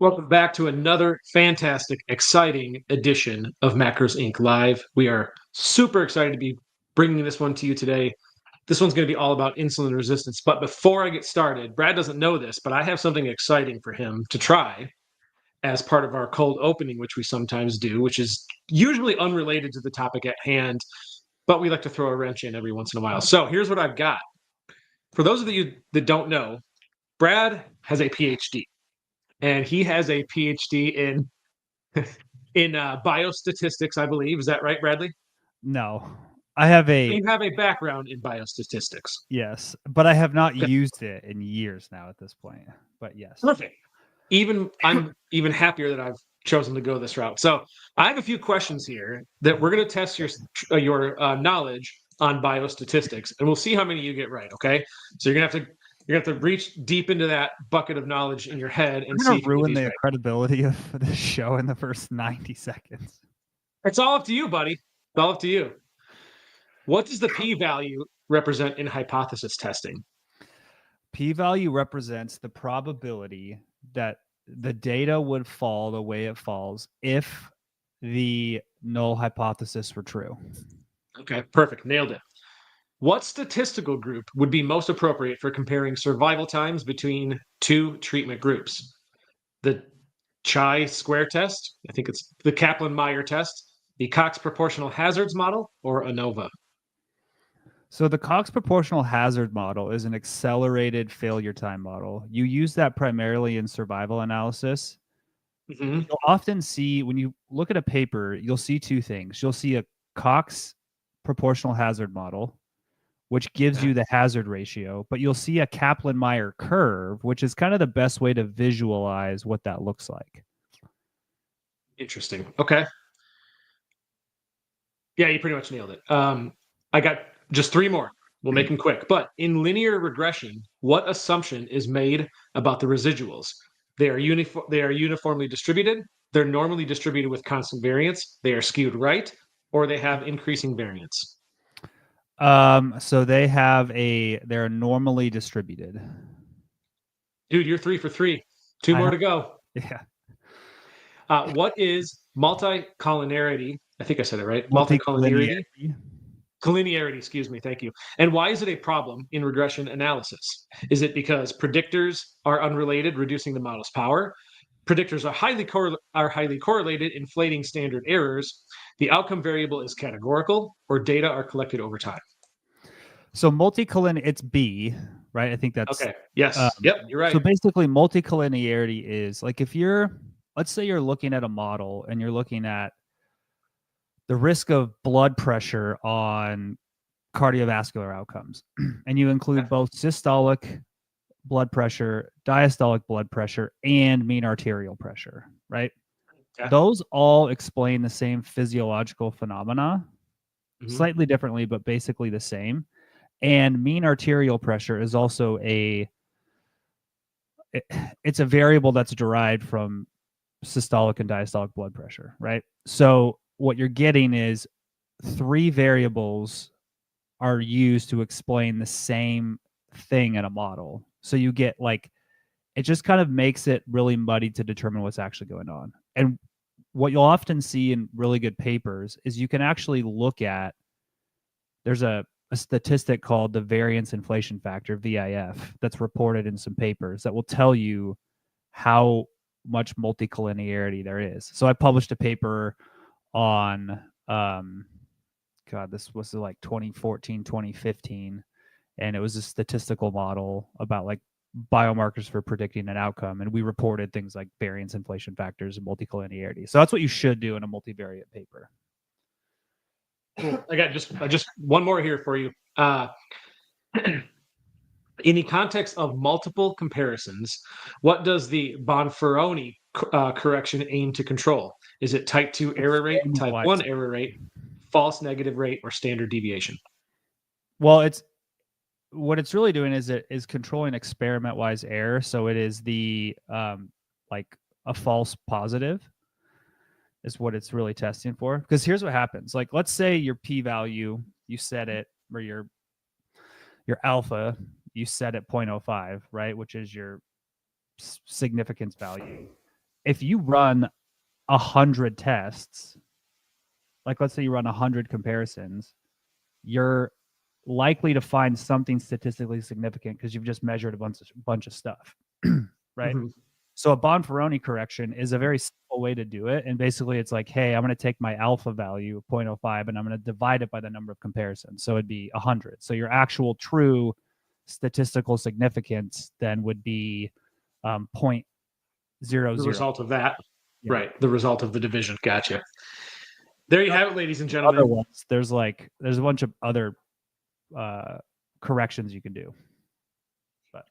Welcome back to another fantastic, exciting edition of Macros Inc. Live. We are super excited to be bringing this one to you today. This one's going to be all about insulin resistance. But before I get started, Brad doesn't know this, but I have something exciting for him to try as part of our cold opening, which we sometimes do, which is usually unrelated to the topic at hand, but we like to throw a wrench in every once in a while. So here's what I've got. For those of you that don't know, Brad has a PhD. And he has a PhD in biostatistics, I believe. Is that right, Bradley? No, I have You have a background in biostatistics. yes, but I have not Okay, used it in years now at this point. But yes. perfect. I'm even happier that I've chosen to go this route. So I have a few questions here that we're going to test your knowledge on biostatistics, and we'll see how many you get right. Okay, so you're gonna have to reach deep into that bucket of knowledge in your head and We're see gonna if you get ruin these the right. credibility of this show in the first 90 seconds. It's all up to you, buddy. It's all up to you. What does the p-value represent in hypothesis testing? P-value represents the probability that the data would fall the way it falls if the null hypothesis were true. Okay, perfect. Nailed it. What statistical group would be most appropriate for comparing survival times between two treatment groups? The chi-square test, I think it's the Kaplan-Meier test, the Cox proportional hazards model, or ANOVA? So the Cox proportional hazard model is an accelerated failure time model. You use that primarily in survival analysis. Mm-hmm. You'll often see when you look at a paper, you'll see two things. You'll see a Cox proportional hazard model, which gives you the hazard ratio, but you'll see a Kaplan-Meier curve, which is kind of the best way to visualize what that looks like. Interesting. Okay. Yeah, you pretty much nailed it. I got just three more. We'll make them quick. But in linear regression, what assumption is made about the residuals? They are uniformly distributed. They're normally distributed with constant variance. They are skewed right, or they have increasing variance. So they're normally distributed. Dude, you're 3 for 3. Two more to go. Yeah. What is multicollinearity? I think I said it right. Multicollinearity. Collinearity, excuse me, thank you. And why is it a problem in regression analysis? Is it because predictors are unrelated, reducing the model's power? Predictors are highly correlated, inflating standard errors. The outcome variable is categorical, or data are collected over time. So it's B, right? I think that's okay. Yes. Yep. You're right. So basically, multicollinearity is like if let's say you're looking at a model and you're looking at the risk of blood pressure on cardiovascular outcomes, and you include both systolic blood pressure, diastolic blood pressure, and mean arterial pressure, right? Yeah. Those all explain the same physiological phenomena, slightly differently, but basically the same. And mean arterial pressure is also it's a variable that's derived from systolic and diastolic blood pressure, right? So what you're getting is three variables are used to explain the same thing in a model. So you get it just kind of makes it really muddy to determine what's actually going on. And what you'll often see in really good papers is you can actually look at, there's a statistic called the variance inflation factor, VIF, that's reported in some papers that will tell you how much multicollinearity there is. So I published a paper on, this was like 2014, 2015, and it was a statistical model about biomarkers for predicting an outcome, and we reported things like variance inflation factors and multicollinearity. So that's what you should do in a multivariate paper. I got just one more here for you. In the context of multiple comparisons, what does the Bonferroni correction aim to control? Is it type 2 error rate, type 1 error rate, false negative rate, or standard deviation? Well, what it's really doing is it is controlling experiment-wise error. So it is the a false positive is what it's really testing for. Because here's what happens. Let's say your p-value, you set it, or your alpha, you set at 0.05, right? Which is your significance value. if you run 100 tests, like let's say you run 100 comparisons, you're likely to find something statistically significant because you've just measured a bunch of stuff, right? Mhm. So a Bonferroni correction is a very simple way to do it. And basically it's like, hey, I'm going to take my alpha value, 0.05, and I'm going to divide it by the number of comparisons. So it'd be 100. So your actual true statistical significance then would be 0.00. The result of that. Yeah. Right. The result of the division. Gotcha. There you have it, ladies and Other gentlemen. ones, there's a bunch of other corrections you can do. But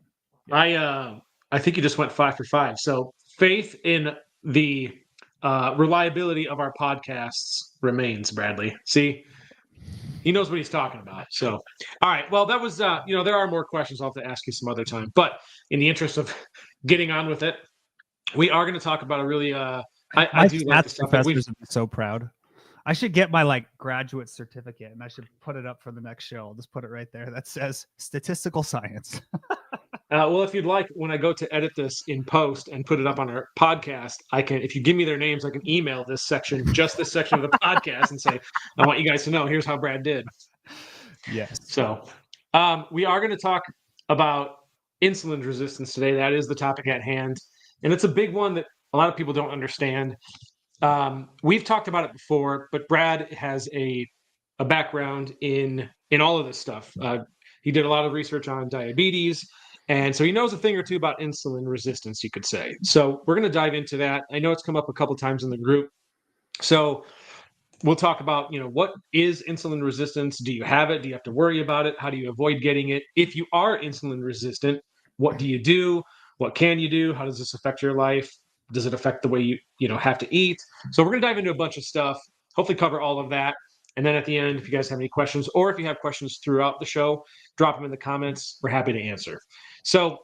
I think you just went 5 for 5. So faith in the reliability of our podcasts remains, Bradley. See, he knows what he's talking about. So, all right. Well, that was, there are more questions I'll have to ask you some other time. But in the interest of getting on with it, we are going to talk about a really, I do like this topic. Professors would be so proud. I should get my graduate certificate and I should put it up for the next show. I'll just put it right there that says statistical science. Well, if you'd like, when I go to edit this in post and put it up on our podcast, I can, if you give me their names, I can email this section, just this section of the podcast, and say, I want you guys to know, here's how Brad did. Yes. So we are going to talk about insulin resistance today. That is the topic at hand. And it's a big one that a lot of people don't understand. We've talked about it before, but Brad has a background in all of this stuff. He did a lot of research on diabetes, and so he knows a thing or two about insulin resistance, you could say. So we're going to dive into that. I know it's come up a couple times in the group. So we'll talk about, what is insulin resistance? Do you have it? Do you have to worry about it? How do you avoid getting it? If you are insulin resistant, what do you do? What can you do? How does this affect your life? Does it affect the way you have to eat? So we're going to dive into a bunch of stuff, hopefully cover all of that. And then at the end, if you guys have any questions, or if you have questions throughout the show, drop them in the comments. We're happy to answer. So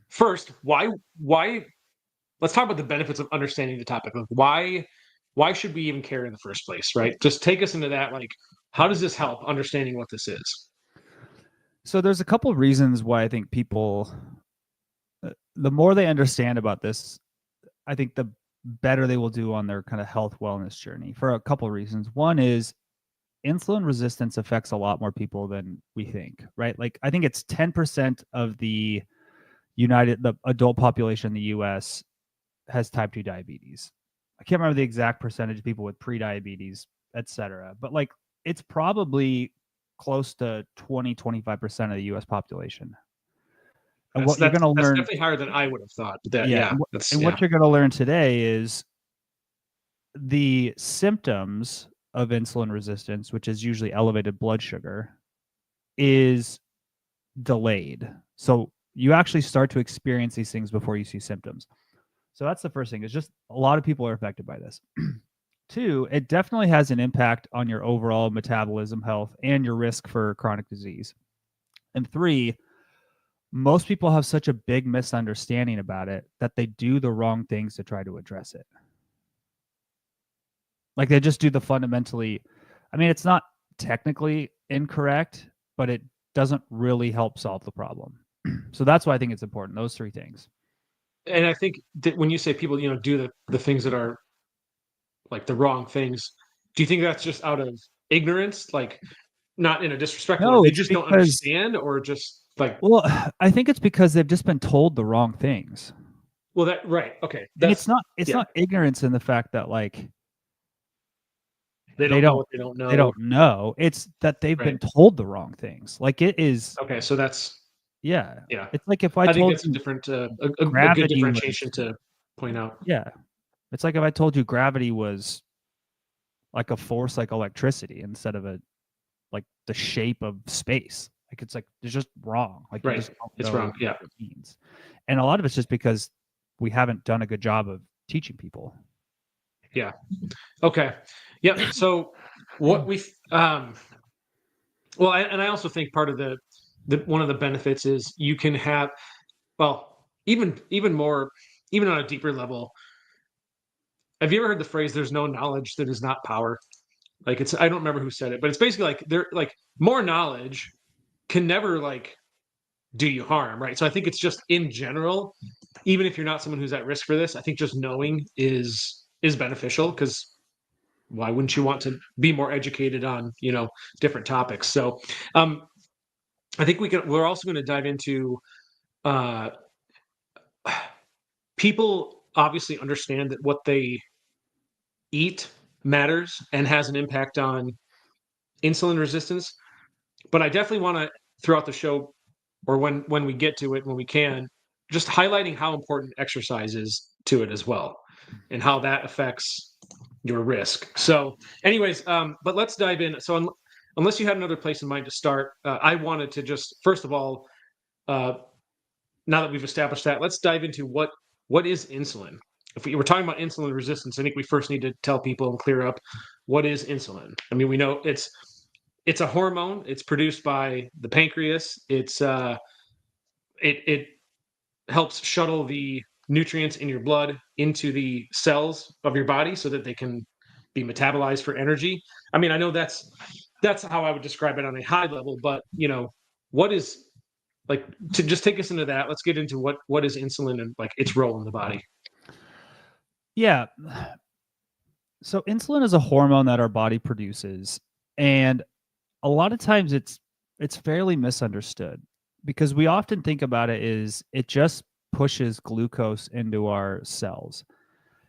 first, why let's talk about the benefits of understanding the topic. Like why should we even care in the first place, right? Just take us into that. Like, how does this help understanding what this is? So there's a couple of reasons why I think people, the more they understand about this, I think the better they will do on their kind of health wellness journey for a couple of reasons. One is insulin resistance affects a lot more people than we think, right? Like I think it's 10% of the adult population in the US has type 2 diabetes. I can't remember the exact percentage of people with pre-diabetes, et cetera, but it's probably close to 20-25% of the US population. And what you're going to learn, definitely higher than I would have thought. But what you're going to learn today is the symptoms of insulin resistance, which is usually elevated blood sugar, is delayed. So you actually start to experience these things before you see symptoms. So that's the first thing. It's just a lot of people are affected by this. Two, it definitely has an impact on your overall metabolism health and your risk for chronic disease. And three, most people have such a big misunderstanding about it that they do the wrong things to try to address it. Like they just do the fundamentally, it's not technically incorrect, but it doesn't really help solve the problem. So that's why I think it's important, those three things. And I think that when you say people, do the things that are like the wrong things, do you think that's just out of ignorance? Like not in a disrespectful way, they just don't understand, or just like, well, I think it's because they've just been told the wrong things. Well, right. Okay. And it's not ignorance in the fact that they don't know what they don't know. They don't know. It's that they've been told the wrong things. Like it is. Okay. So that's, yeah. Yeah. It's like if I told think that's a different, a good differentiation to point out. Yeah. It's like if I told you gravity was like a force like electricity instead of the shape of space. It's just wrong. Like right. It's wrong. Yeah. It means. And a lot of it's just because we haven't done a good job of teaching people. Yeah. Okay. Yeah. So what we and I also think part of the one of the benefits is you can have, even more, even on a deeper level. Have you ever heard the phrase "there's no knowledge that is not power"? I don't remember who said it, but it's basically more knowledge can never do you harm, right? So I think it's just in general, even if you're not someone who's at risk for this, I think just knowing is beneficial, because why wouldn't you want to be more educated on, different topics? So I think we're also going to dive into uh, people obviously understand that what they eat matters and has an impact on insulin resistance. But I definitely want to, throughout the show, or when we get to it, when we can, just highlighting how important exercise is to it as well, and how that affects your risk. So, anyways, but let's dive in. So, unless you had another place in mind to start, I wanted to just first of all, uh, now that we've established that, let's dive into what is insulin. If we were talking about insulin resistance, I think we first need to tell people and clear up what is insulin. I mean, we know it's a hormone. It's produced by the pancreas. It helps shuttle the nutrients in your blood into the cells of your body so that they can be metabolized for energy. I mean, I know that's how I would describe it on a high level, but what is, like, to just take us into that, let's get into what is insulin and like its role in the body. Yeah. So insulin is a hormone that our body produces, and a lot of times it's fairly misunderstood, because we often think about it as it just pushes glucose into our cells.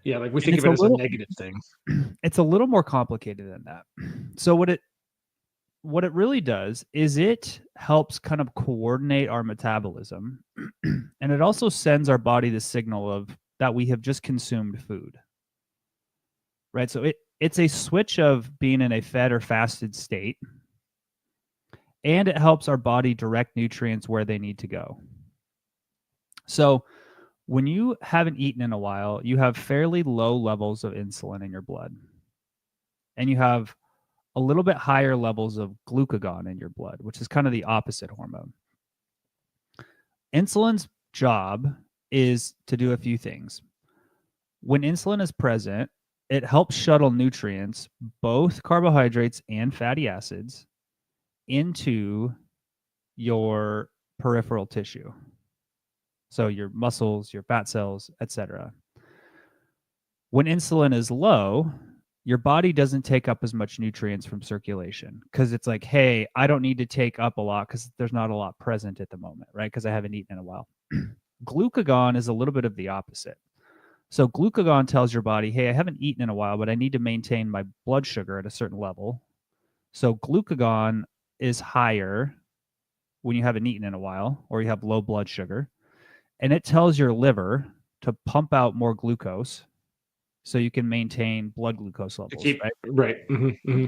Yeah, like we And think it's of a it as a little negative thing. it's a little more complicated than that. So what it really does is it helps kind of coordinate our metabolism, and it also sends our body the signal of that we have just consumed food. Right? So it's a switch of being in a fed or fasted state, and it helps our body direct nutrients where they need to go. So when you haven't eaten in a while, you have fairly low levels of insulin in your blood, and you have a little bit higher levels of glucagon in your blood, which is kind of the opposite hormone. Insulin's job is to do a few things. When insulin is present, it helps shuttle nutrients, both carbohydrates and fatty acids, into your peripheral tissue. So your muscles, your fat cells, etc. When insulin is low, your body doesn't take up as much nutrients from circulation, because it's like, hey, I don't need to take up a lot because there's not a lot present at the moment, right? Because I haven't eaten in a while. Glucagon is a little bit of the opposite. So glucagon tells your body, hey, I haven't eaten in a while, but I need to maintain my blood sugar at a certain level. So glucagon is higher when you haven't eaten in a while or you have low blood sugar. And it tells your liver to pump out more glucose so you can maintain blood glucose levels, right? Right. Mm-hmm, mm-hmm.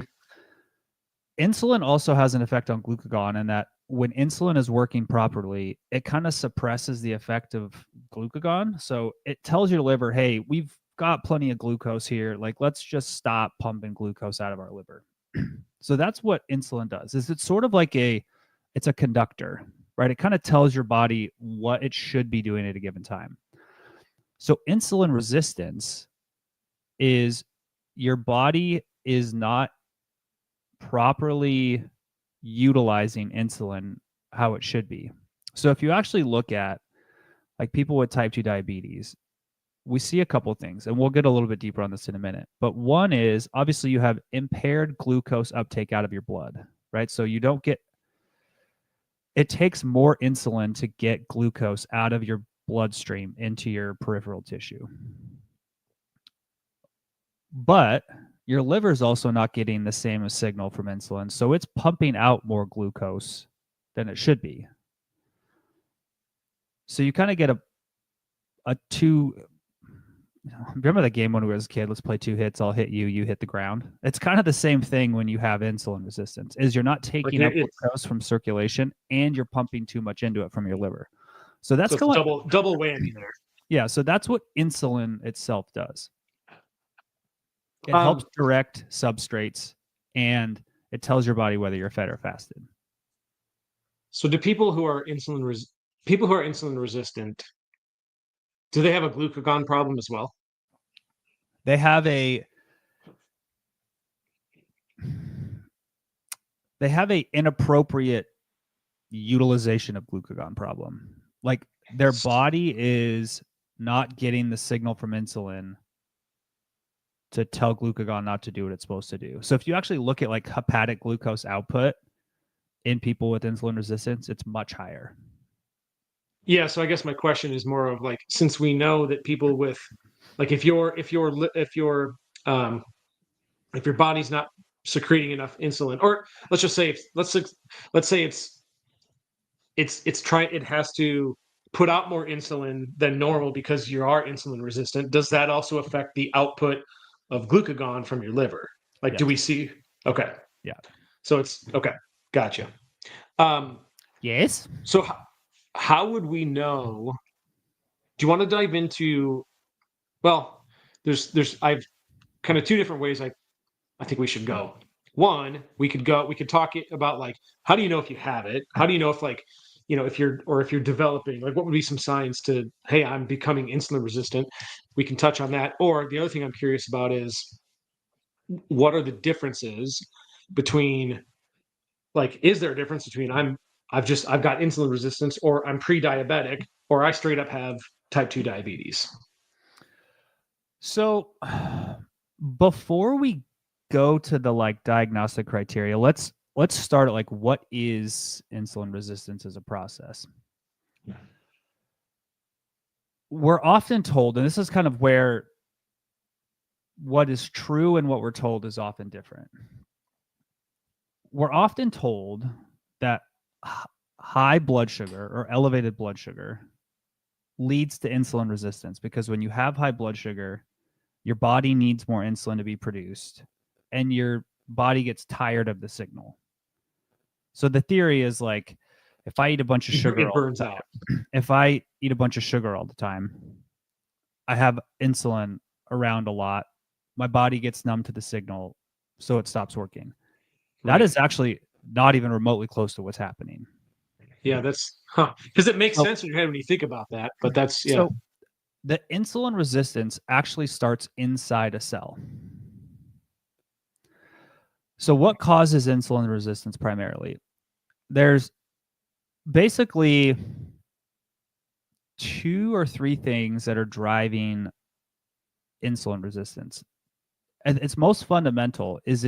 Insulin also has an effect on glucagon, in that when insulin is working properly, it kind of suppresses the effect of glucagon. So it tells your liver, hey, we've got plenty of glucose here. Like, let's just stop pumping glucose out of our liver. So that's what insulin does. Is it's sort of like it's a conductor, right? It kind of tells your body what it should be doing at a given time. So insulin resistance is your body is not properly utilizing insulin how it should be. So if you actually look at like people with type 2 diabetes, we see a couple of things, and we'll get a little bit deeper on this in a minute. But one is obviously you have impaired glucose uptake out of your blood, right? So you don't get, it takes more insulin to get glucose out of your bloodstream into your peripheral tissue. But your liver is also not getting the same signal from insulin, so it's pumping out more glucose than it should be. So you kind of get a two. Remember the game when we were a kid? Let's play 2 hits. I'll hit you. You hit the ground. It's kind of the same thing when you have insulin resistance. Is you're not taking up glucose from circulation, and you're pumping too much into it from your liver. So that's so double whammy there. Yeah. So that's what insulin itself does. It helps direct substrates, and it tells your body whether you're fed or fasted. So do people who are insulin resistant, do they have a glucagon problem as well? They have a inappropriate utilization of glucagon problem. Like their body is not getting the signal from insulin to tell glucagon not to do what it's supposed to do. So if you actually look at like hepatic glucose output in people with insulin resistance, it's much higher. Yeah, so I guess my question is more of like, since we know that people with, like, if your body's not secreting enough insulin, or let's just say let's say it has to put out more insulin than normal because you are insulin resistant. Does that also affect the output of glucagon from your liver? Like, do we Yes. see? Okay, Yeah. so it's okay. Gotcha. Yes. So how would we know? Do you want to dive into? Well, I've kind of two different ways I think we should go. One, we could talk about like, how do you know if you have it? How do you know if, like, if you're developing, like, what would be some signs to, hey, I'm becoming insulin resistant? We can touch on that. Or the other thing I'm curious about is, what are the differences between, like, is there a difference between I've got insulin resistance, or I'm pre-diabetic, or I straight up have type 2 diabetes? So before we go to the like diagnostic criteria, let's start at like, what is insulin resistance as a process? We're often told, and this is kind of where what is true and what we're told is often different. We're often told that high blood sugar or elevated blood sugar leads to insulin resistance, because when you have high blood sugar, your body needs more insulin to be produced, and your body gets tired of the signal. So the theory is like, if I eat a bunch of sugar, It burns out. if I eat a bunch of sugar all the time, I have insulin around a lot. My body gets numb to the signal, so it stops working. That Right. is actually not even remotely close to what's happening. Yeah, that's because it makes sense in your head when you think about that. But that's So the insulin resistance actually starts inside a cell. So what causes insulin resistance primarily? There's basically 2 or 3 things that are driving insulin resistance. And its most fundamental is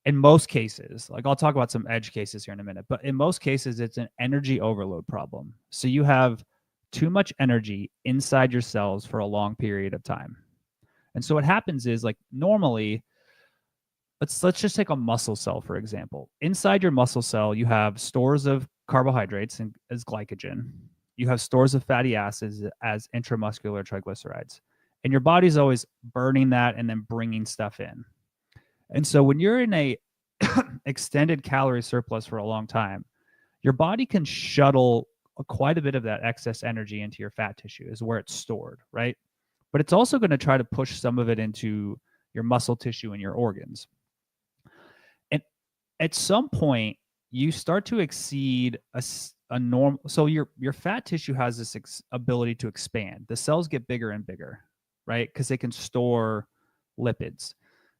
in most cases, like I'll talk about some edge cases here in a minute, but in most cases, it's an energy overload problem. So you have too much energy inside your cells for a long period of time. And so what happens is, like, normally, let's just take a muscle cell, for example. Inside your muscle cell, you have stores of carbohydrates as glycogen. You have stores of fatty acids as intramuscular triglycerides. And your body's always burning that and then bringing stuff in. And so when you're in a extended calorie surplus for a long time, your body can shuttle quite a bit of that excess energy into your fat tissue, is where it's stored, right? But it's also going to try to push some of it into your muscle tissue and your organs. And at some point, you start to exceed a normal. So your fat tissue has this ability to expand. The cells get bigger and bigger, right? Because they can store lipids.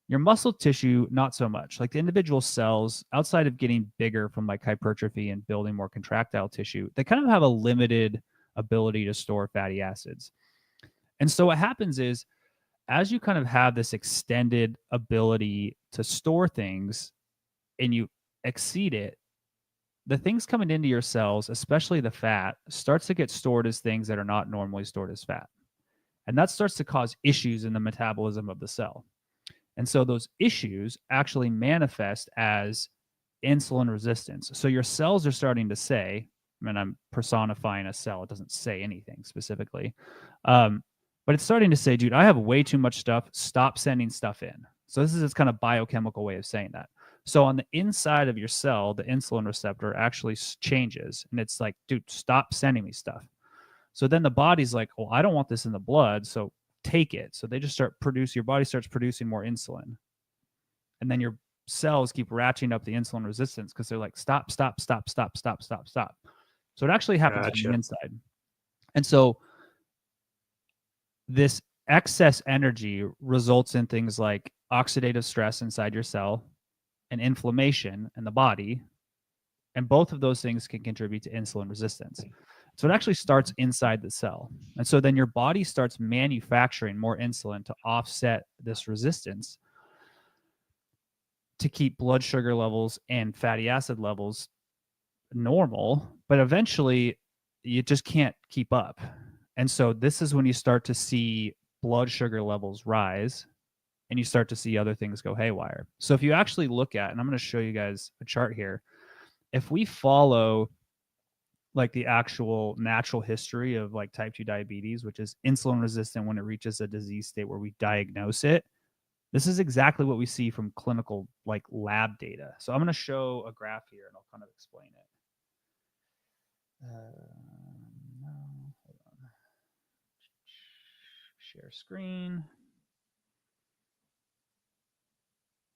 Your muscle tissue, not so much. Like, the individual cells, outside of getting bigger from like hypertrophy and building more contractile tissue, they kind of have a limited ability to store fatty acids. And so what happens is, as you kind of have this extended ability to store things and you exceed it, the things coming into your cells, especially the fat, starts to get stored as things that are not normally stored as fat. And that starts to cause issues in the metabolism of the cell. And so those issues actually manifest as insulin resistance. So your cells are starting to say, I mean, I'm personifying a cell, it doesn't say anything specifically. But it's starting to say, dude, I have way too much stuff. Stop sending stuff in. So this is its kind of biochemical way of saying that. So on the inside of your cell, the insulin receptor actually changes. And it's like, dude, stop sending me stuff. So then the body's like, well, I don't want this in the blood. So take it. So they just your body starts producing more insulin. And then your cells keep ratcheting up the insulin resistance because they're like, stop, stop, stop, stop, stop, stop, stop. So it actually happens from the inside. And so this excess energy results in things like oxidative stress inside your cell and inflammation in the body. And both of those things can contribute to insulin resistance. So it actually starts inside the cell. And so then your body starts manufacturing more insulin to offset this resistance to keep blood sugar levels and fatty acid levels normal, but eventually you just can't keep up. And so this is when you start to see blood sugar levels rise and you start to see other things go haywire. So if you actually look at, and I'm going to show you guys a chart here, if we follow like the actual natural history of like type 2 diabetes, which is insulin resistant when it reaches a disease state where we diagnose it, this is exactly what we see from clinical like lab data. So I'm going to show a graph here and I'll kind of explain it. No, hold on. Share screen.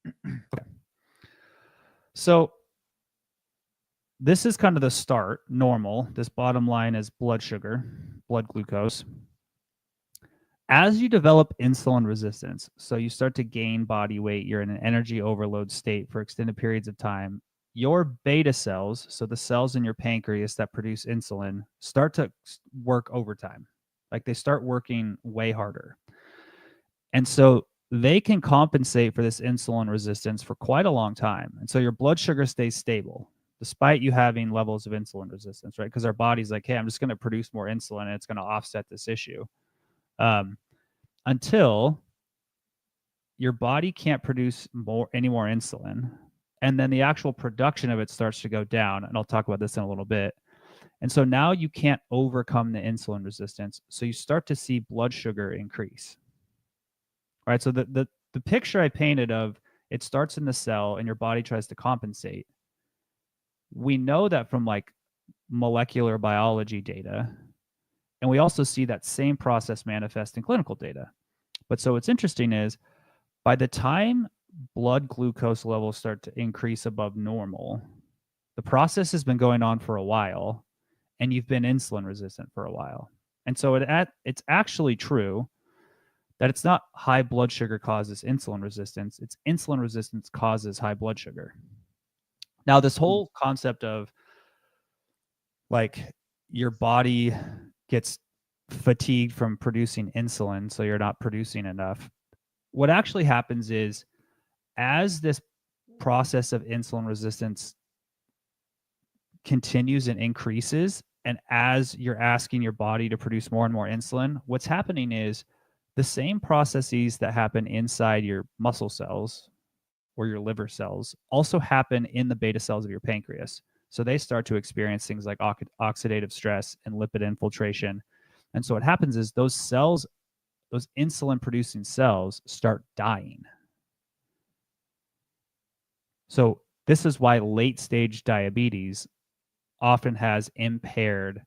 Okay. So this is kind of the start, normal. This bottom line is blood sugar, blood glucose. As you develop insulin resistance, so you start to gain body weight, you're in an energy overload state for extended periods of time, your beta cells, so the cells in your pancreas that produce insulin, start to work overtime. Like they start working way harder. And so they can compensate for this insulin resistance for quite a long time. And so your blood sugar stays stable despite you having levels of insulin resistance, right? Because our body's like, hey, I'm just going to produce more insulin and it's going to offset this issue. Until your body can't produce any more insulin. And then the actual production of it starts to go down. And I'll talk about this in a little bit. And so now you can't overcome the insulin resistance. So you start to see blood sugar increase. All right. So the picture I painted of it starts in the cell and your body tries to compensate. We know that from like molecular biology data. And we also see that same process manifest in clinical data. But so what's interesting is by the time blood glucose levels start to increase above normal, the process has been going on for a while and you've been insulin resistant for a while. And so it's actually true that it's not high blood sugar causes insulin resistance, it's insulin resistance causes high blood sugar. Now, this whole concept of like your body gets fatigued from producing insulin, so you're not producing enough. What actually happens is as this process of insulin resistance continues and increases, and as you're asking your body to produce more and more insulin, what's happening is the same processes that happen inside your muscle cells or your liver cells also happen in the beta cells of your pancreas. So they start to experience things like oxidative stress and lipid infiltration. And so what happens is those cells, those insulin producing cells, start dying. So this is why late stage diabetes often has impaired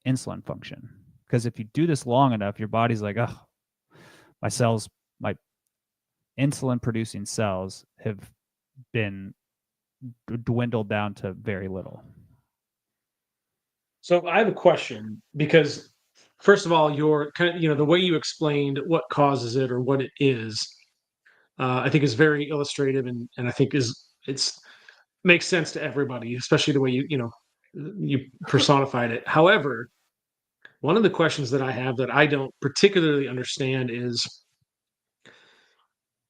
insulin function. Because if you do this long enough, your body's like, oh, my insulin producing cells have been dwindled down to very little. So I have a question because first of all, your kind of, the way you explained what causes it or what it is, I think is very illustrative and I think it's makes sense to everybody, especially the way you personified it. However, one of the questions that I have that I don't particularly understand is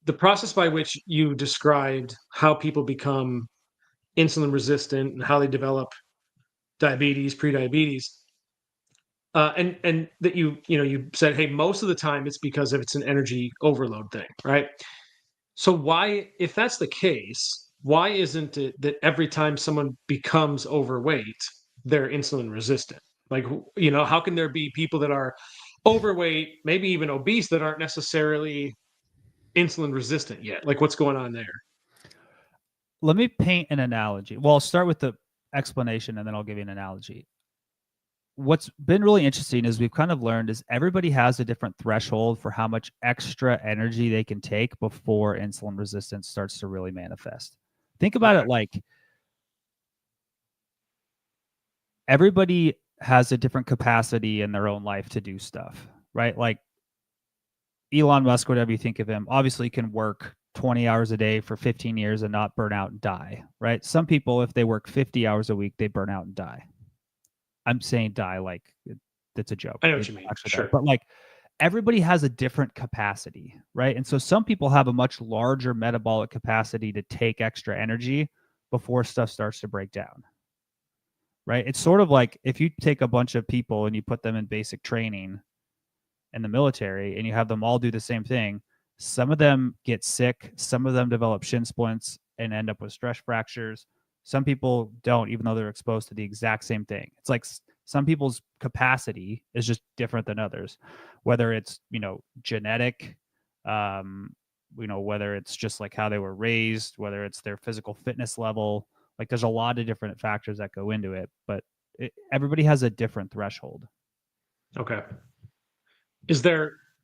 the process by which you described how people become insulin resistant and how they develop diabetes, prediabetes. And that you said, hey, most of the time it's because it's an energy overload thing, right? So why, if that's the case, why isn't it that every time someone becomes overweight, they're insulin resistant? Like, how can there be people that are overweight, maybe even obese, that aren't necessarily insulin resistant yet? Like, what's going on there? Let me paint an analogy. Well, I'll start with the explanation and then I'll give you an analogy. What's been really interesting is we've kind of learned is everybody has a different threshold for how much extra energy they can take before insulin resistance starts to really manifest. Think about it like everybody has a different capacity in their own life to do stuff, right? Like Elon Musk, whatever you think of him, obviously can work 20 hours a day for 15 years and not burn out and die, right? Some people, if they work 50 hours a week, they burn out and die. I'm saying die like that's a joke. I know what It you mean. actually Sure. dies. But like everybody has a different capacity, right? And so some people have a much larger metabolic capacity to take extra energy before stuff starts to break down. Right? It's sort of like if you take a bunch of people and you put them in basic training in the military and you have them all do the same thing, some of them get sick, some of them develop shin splints and end up with stress fractures. Some people don't, even though they're exposed to the exact same thing. It's like some people's capacity is just different than others, whether it's, genetic, whether it's just like how they were raised, whether it's their physical fitness level. Like there's a lot of different factors that go into it, but everybody has a different threshold. Okay.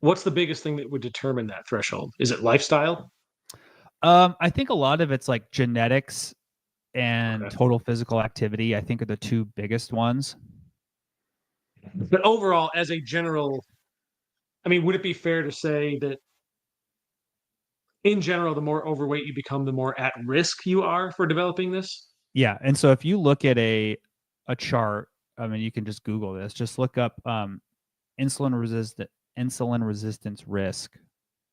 What's the biggest thing that would determine that threshold? Is it lifestyle? I think a lot of it's like genetics and Okay. total physical activity, I think, are the two biggest ones. But overall, as a general, I mean, would it be fair to say that in general, the more overweight you become, the more at risk you are for developing this? Yeah, and so if you look at a chart, I mean, you can just Google this. Just look up insulin resistance risk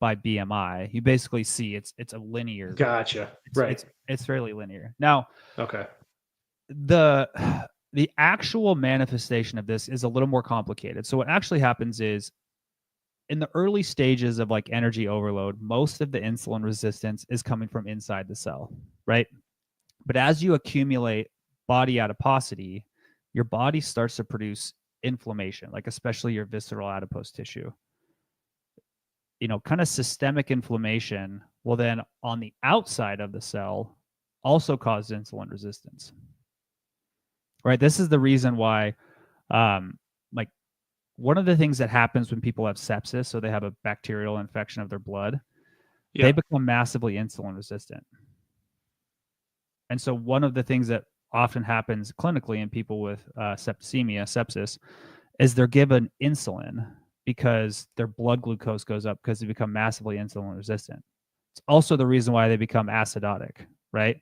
by BMI. You basically see it's a linear. Gotcha. Right. It's fairly linear. Now, Okay. the actual manifestation of this is a little more complicated. So what actually happens is in the early stages of like energy overload, most of the insulin resistance is coming from inside the cell, right? But as you accumulate body adiposity, your body starts to produce inflammation, like especially your visceral adipose tissue. Kind of systemic inflammation will then on the outside of the cell also cause insulin resistance. Right? This is the reason why like one of the things that happens when people have sepsis, so they have a bacterial infection of their blood, they become massively insulin resistant. And so one of the things that often happens clinically in people with sepsis, is they're given insulin because their blood glucose goes up because they become massively insulin resistant. It's also the reason why they become acidotic, right?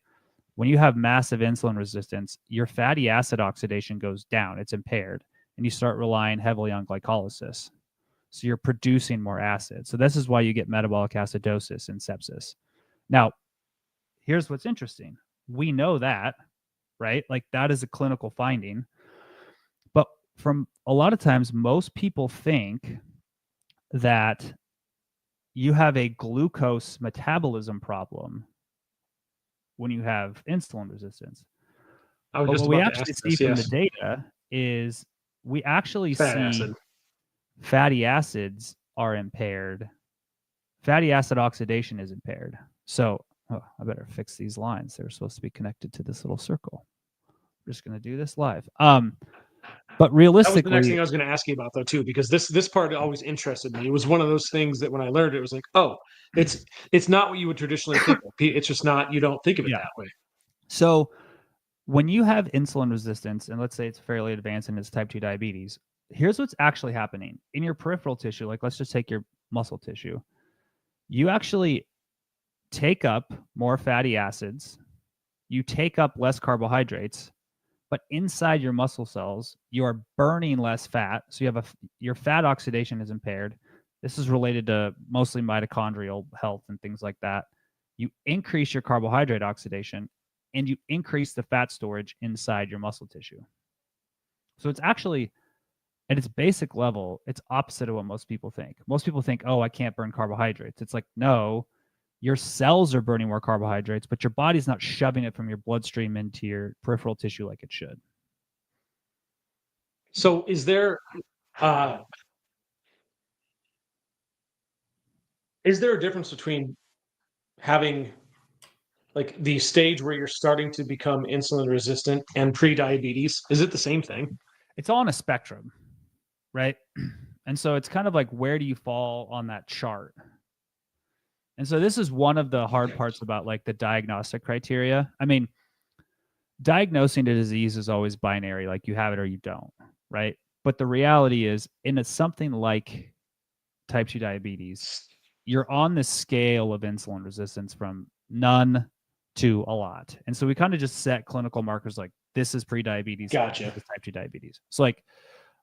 When you have massive insulin resistance, your fatty acid oxidation goes down, it's impaired, and you start relying heavily on glycolysis. So you're producing more acid. So this is why you get metabolic acidosis in sepsis. Now, here's what's interesting. We know that, right? Like that is a clinical finding. But from a lot of times, most people think that you have a glucose metabolism problem when you have insulin resistance. But what we actually see from the data is we actually see fatty acids are impaired. Fatty acid oxidation is impaired. So I better fix these lines. They're supposed to be connected to this little circle. We're just going to do this live. But realistically, that was the next thing I was going to ask you about, though, too, because this part always interested me. It was one of those things that when I learned it, was like, oh, it's not what you would traditionally think of. It's just not. You don't think of it that way. So when you have insulin resistance, and let's say it's fairly advanced and it's type 2 diabetes, here's what's actually happening in your peripheral tissue. Like let's just take your muscle tissue. You actually take up more fatty acids. You take up less carbohydrates. But inside your muscle cells, you are burning less fat. So you have your fat oxidation is impaired. This is related to mostly mitochondrial health and things like that. You increase your carbohydrate oxidation and you increase the fat storage inside your muscle tissue. So it's actually, at its basic level, it's opposite of what most people think. Most people think, oh, I can't burn carbohydrates. It's like, no, your cells are burning more carbohydrates, but your body's not shoving it from your bloodstream into your peripheral tissue like it should. So is there a difference between having like the stage where you're starting to become insulin resistant and pre-diabetes? Is it the same thing? It's all on a spectrum, right? And so it's kind of like, where do you fall on that chart? And so this is one of the hard parts about like the diagnostic criteria. I mean, diagnosing a disease is always binary, like you have it or you don't, right? But the reality is, in something like type 2 diabetes, you're on the scale of insulin resistance from none to a lot. And so we kind of just set clinical markers like this is pre-diabetes. Gotcha. This is type 2 diabetes. So like,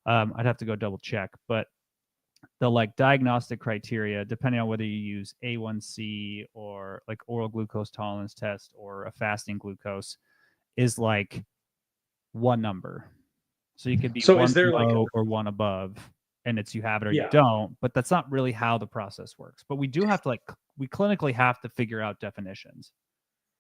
I'd have to go double check, but the like diagnostic criteria, depending on whether you use A1C or like oral glucose tolerance test or a fasting glucose, is like one number. So you could be So one is there like below or one above, and it's you have it or you yeah. don't. But that's not really how the process works. But we do have to we clinically have to figure out definitions.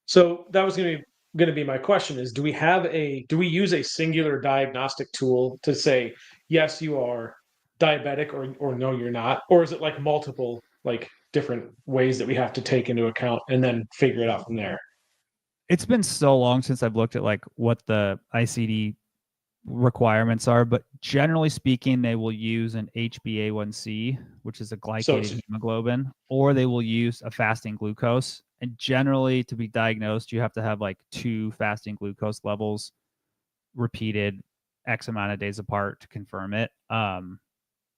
So that was going to be my question is do we use a singular diagnostic tool to say yes you are diabetic or no you're not, or is it like multiple like different ways that we have to take into account and then figure it out from there? It's been so long since I've looked at like what the ICD requirements are, but generally speaking, they will use an HbA1c, which is a glycated hemoglobin, or they will use a fasting glucose. And generally, to be diagnosed, you have to have like 2 fasting glucose levels repeated X amount of days apart to confirm it.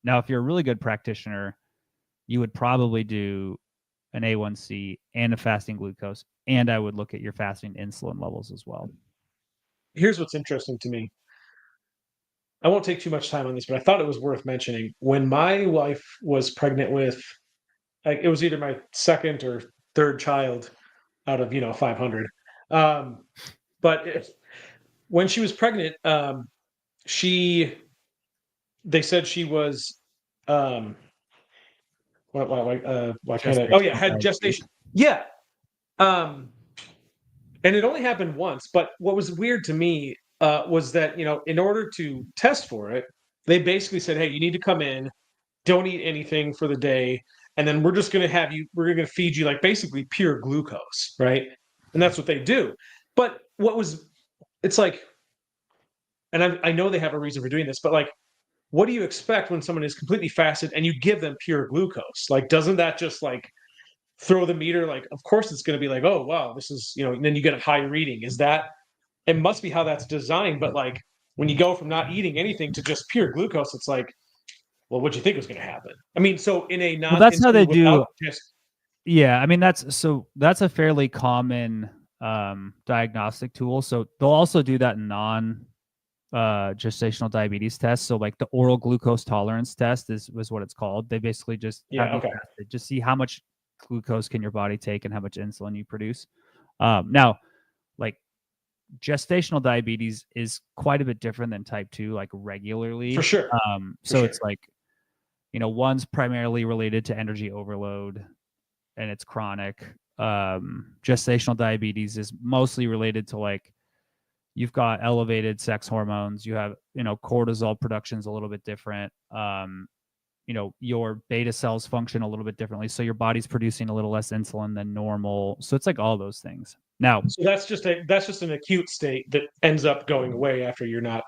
Now, if you're a really good practitioner, you would probably do an A1C and a fasting glucose, and I would look at your fasting insulin levels as well. Here's what's interesting to me. I won't take too much time on this, but I thought it was worth mentioning. When my wife was pregnant with, like, it was either my second or third child out of 500. But when she was pregnant, she they said she was why can't I? Oh yeah, had gestation. Yeah. Um, and it only happened once. But what was weird to me was that in order to test for it, they basically said, "Hey, you need to come in, don't eat anything for the day, and then we're just going to we're going to feed you like basically pure glucose, right?" And that's what they do. But it's like, and I know they have a reason for doing this, but like, what do you expect when someone is completely fasted and you give them pure glucose? Like, doesn't that just like throw the meter? Like, of course it's going to be like, oh wow, this is and then you get a high reading. Is that it must be how that's designed? But like when you go from not eating anything to just pure glucose, it's like, well, what do you think was going to happen? I mean, so in a non, well, that's how they do. Just, yeah, I mean that's a fairly common diagnostic tool. So they'll also do that in non gestational diabetes tests. So like the oral glucose tolerance test was what it's called. They basically just have you tested, just see how much glucose can your body take and how much insulin you produce. Now, like gestational diabetes is quite a bit different than type 2, like regularly. for sure. It's like, one's primarily related to energy overload and it's chronic. Gestational diabetes is mostly related to like, you've got elevated sex hormones, you have, cortisol production's a little bit different. Your beta cells function a little bit differently. So your body's producing a little less insulin than normal. So it's like all those things. Now, so that's just an acute state that ends up going away after you're not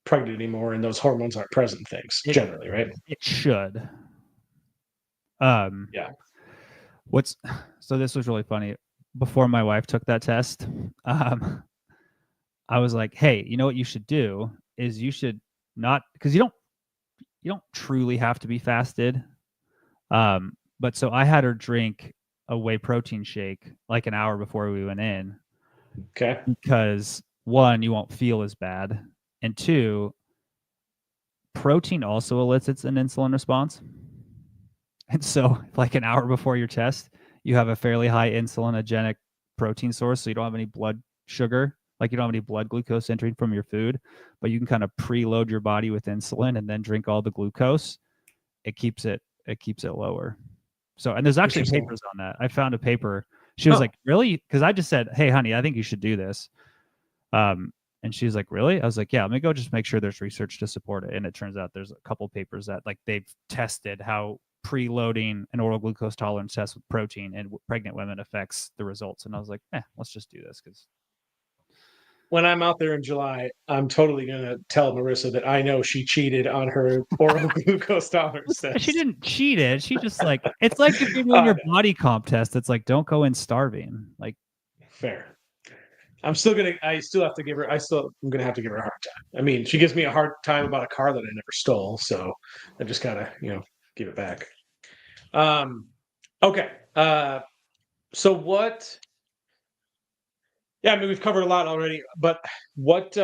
pregnant anymore and those hormones aren't present things generally, right? It should. Yeah. So this was really funny. Before my wife took that test, I was like, hey, you know what you should do is you should not, because you don't truly have to be fasted. But so I had her drink a whey protein shake like an hour before we went in. Okay. Because 1, you won't feel as bad. And 2, protein also elicits an insulin response. And so like an hour before your test, you have a fairly high insulinogenic protein source. So you don't have any blood sugar, like you don't have any blood glucose entering from your food, but you can kind of preload your body with insulin and then drink all the glucose. It keeps it lower. So, and there's actually papers on that. I found a paper. She was like, really? Because I just said, hey, honey, I think you should do this. And she was like, really? I was like, yeah, let me go just make sure there's research to support it. And it turns out there's a couple papers that like they've tested how preloading an oral glucose tolerance test with protein in pregnant women affects the results. And I was like, let's just do this. Because when I'm out there in July, I'm totally going to tell Marissa that I know she cheated on her oral glucose tolerance test. She didn't cheat it. She just like, it's like if you're doing your body comp test, it's like, don't go in starving. Like, fair. I'm still going to have to give her a hard time. I mean, she gives me a hard time about a car that I never stole. So I just got to, give it back. Okay. So Yeah, I mean, we've covered a lot already, but what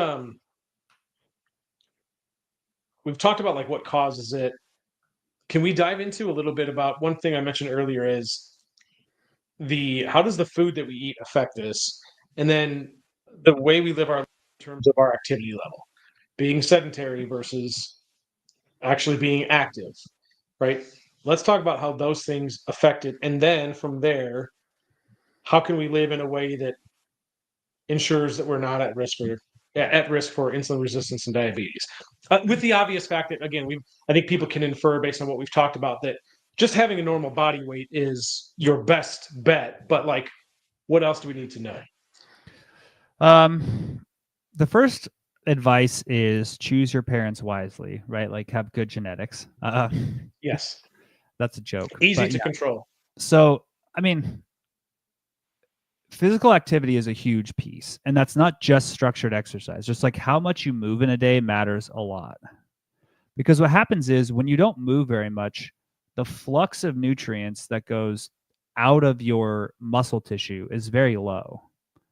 we've talked about, like what causes it. Can we dive into a little bit about one thing I mentioned earlier is the how does the food that we eat affect this? And then the way we live our life in terms of our activity level, being sedentary versus actually being active, right? Let's talk about how those things affect it. And then from there, how can we live in a way that ensures that we're not at risk for insulin resistance and diabetes. With the obvious fact that again, I think people can infer based on what we've talked about that just having a normal body weight is your best bet. But like, what else do we need to know? The first advice is choose your parents wisely, right? Like have good genetics. Yes, That's a joke. easy But to yeah. control. So, I mean, physical activity is a huge piece, and that's not just structured exercise. Just like how much you move in a day matters a lot. Because what happens is when you don't move very much, the flux of nutrients that goes out of your muscle tissue is very low.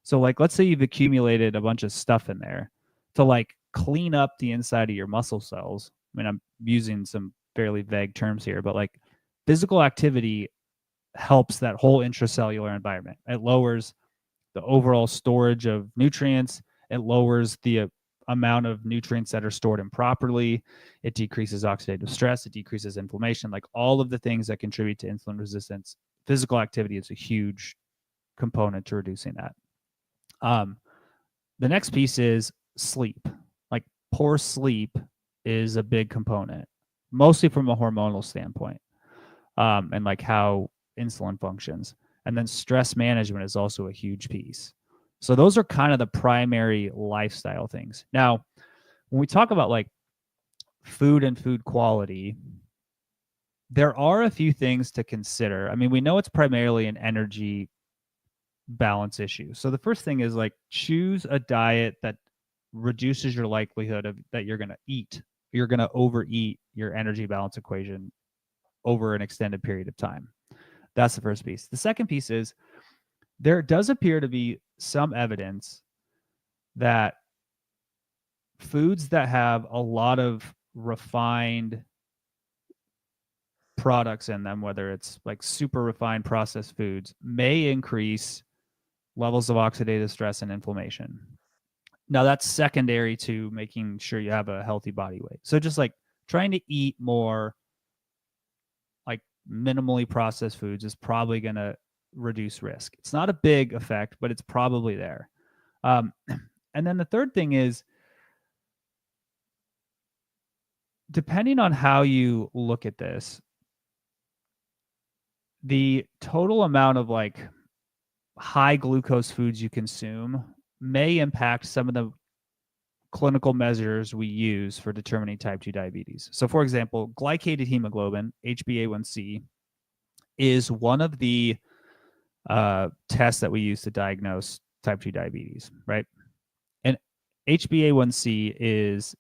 So like let's say you've accumulated a bunch of stuff in there to like clean up the inside of your muscle cells. I mean, I'm using some fairly vague terms here, but like physical activity helps that whole intracellular environment. It lowers the overall storage of nutrients. It lowers the amount of nutrients that are stored improperly. It decreases oxidative stress. It decreases inflammation, like all of the things that contribute to insulin resistance. Physical activity is a huge component to reducing that. The next piece is sleep. Like poor sleep is a big component, mostly from a hormonal standpoint, and like how insulin functions. And then stress management is also a huge piece. So those are kind of the primary lifestyle things. Now, when we talk about like food and food quality, there are a few things to consider. I mean, we know it's primarily an energy balance issue. So the first thing is like choose a diet that reduces your likelihood of that you're going to eat. You're going to overeat your energy balance equation over an extended period of time. That's the first piece. The second piece is there does appear to be some evidence that foods that have a lot of refined products in them, whether it's like super refined processed foods, may increase levels of oxidative stress and inflammation. Now, that's secondary to making sure you have a healthy body weight. So, just like trying to eat more like minimally processed foods is probably going to reduce risk. It's not a big effect, but it's probably there. And then the third thing is, depending on how you look at this, the total amount of like high glucose foods you consume may impact some of the clinical measures we use for determining type 2 diabetes. So, for example, glycated hemoglobin, HbA1c, is one of the tests that we use to diagnose type 2 diabetes, right? And HbA1c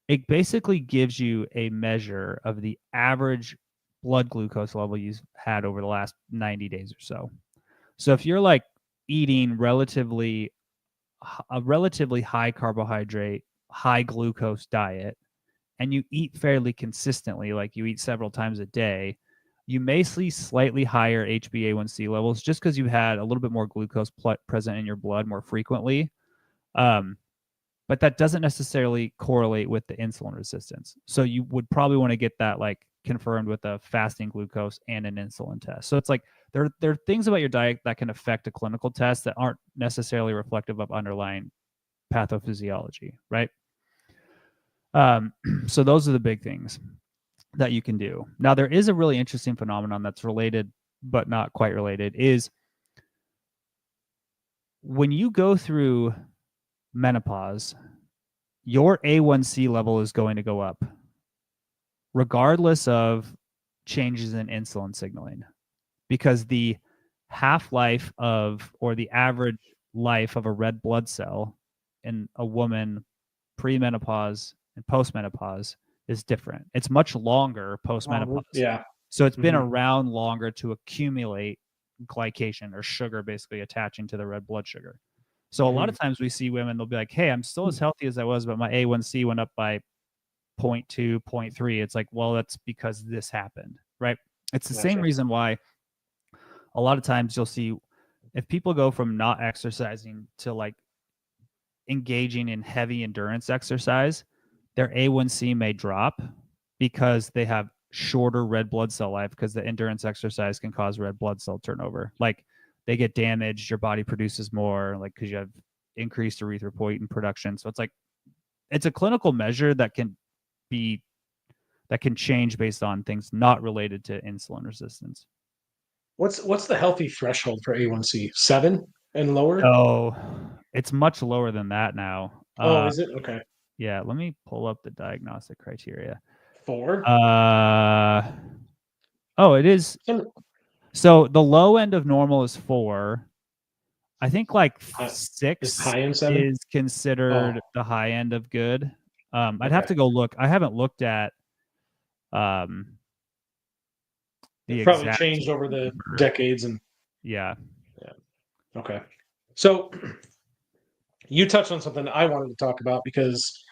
it basically gives you a measure of the average blood glucose level you've had over the last 90 days or so. So if you're like eating a relatively high carbohydrate, high glucose diet, and you eat fairly consistently, like you eat several times a day, you may see slightly higher HbA1c levels just because you had a little bit more glucose present in your blood more frequently. But that doesn't necessarily correlate with the insulin resistance. So you would probably want to get that like confirmed with a fasting glucose and an insulin test. So it's like there are things about your diet that can affect a clinical test that aren't necessarily reflective of underlying pathophysiology, right? So those are the big things that you can do. Now, there is a really interesting phenomenon that's related but not quite related, is when you go through menopause, your A1C level is going to go up regardless of changes in insulin signaling, because the half-life of, or the average life of a red blood cell in a woman pre-menopause and post-menopause is different. It's much longer post-menopause. Yeah. So it's been around longer to accumulate glycation or sugar basically attaching to the red blood sugar. So a lot of times we see women, they'll be like, hey, I'm still as healthy as I was, but my A1C went up by 0.2, 0.3. It's like, well, that's because this happened, right? It's the same reason why a lot of times you'll see if people go from not exercising to like engaging in heavy endurance exercise, their A1C may drop because they have shorter red blood cell life, because the endurance exercise can cause red blood cell turnover. Like they get damaged, your body produces more, like because you have increased erythropoietin production. So it's like it's a clinical measure that can change based on things not related to insulin resistance. What's the healthy threshold for A1C? 7 and lower? Oh, it's much lower than that now. Oh, is it? Okay. Yeah, let me pull up the diagnostic criteria. 4? Oh, it is. So the low end of normal is 4. I think like 6 high end 7? is considered the high end of good. I'd have Okay. to go look. I haven't looked at the It probably exact changed over the number. decades and Yeah. okay. So you touched on something I wanted to talk about because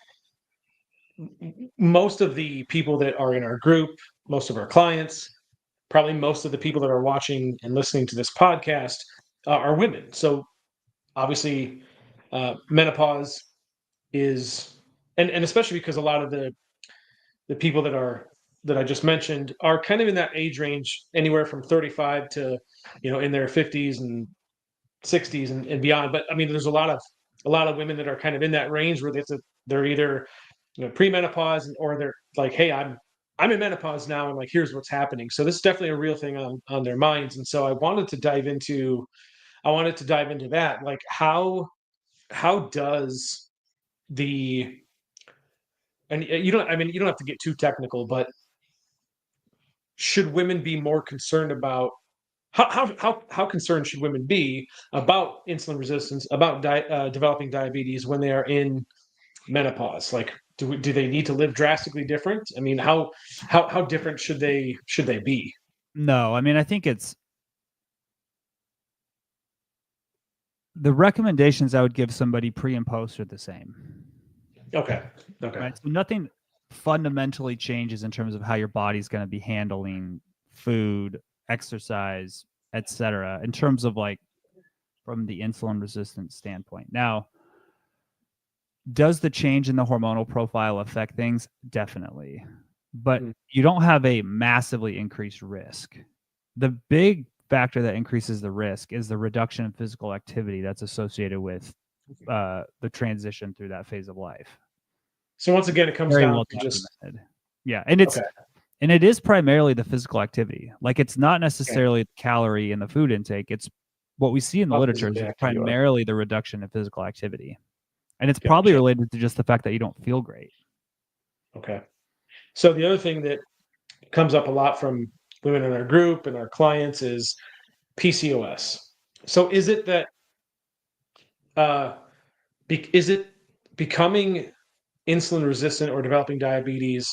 most of the people that are in our group, most of our clients, probably most of the people that are watching and listening to this podcast are women. So obviously, menopause is, and especially because a lot of the people that I just mentioned are kind of in that age range, anywhere from 35 to in their 50s and 60s and beyond. But I mean, there's a lot of women that are kind of in that range where they're either premenopause or they're like, hey, I'm in menopause now, and like here's what's happening. So this is definitely a real thing on their minds. And so I wanted to dive into that. Like how does the and you don't I mean you don't have to get too technical, but should women be more concerned about how concerned should women be about insulin resistance, about developing diabetes when they are in menopause? Like, do they need to live drastically different? I mean, how different should they be? No, I mean, I think it's the recommendations I would give somebody pre and post are the same. Okay. Right. So nothing fundamentally changes in terms of how your body's going to be handling food, exercise, etc. in terms of like from the insulin resistance standpoint. Now, does the change in the hormonal profile affect things? Definitely. But you don't have a massively increased risk. The big factor that increases the risk is the reduction in physical activity that's associated with the transition through that phase of life. So once again, it comes Very down well to just yeah, and it is primarily the physical activity. Like it's not necessarily the calorie in the food intake. It's what we see in the literature is primarily the reduction in physical activity. And it's probably related to just the fact that you don't feel great. Okay. So the other thing that comes up a lot from women in our group and our clients is PCOS. So is it that is it becoming insulin resistant or developing diabetes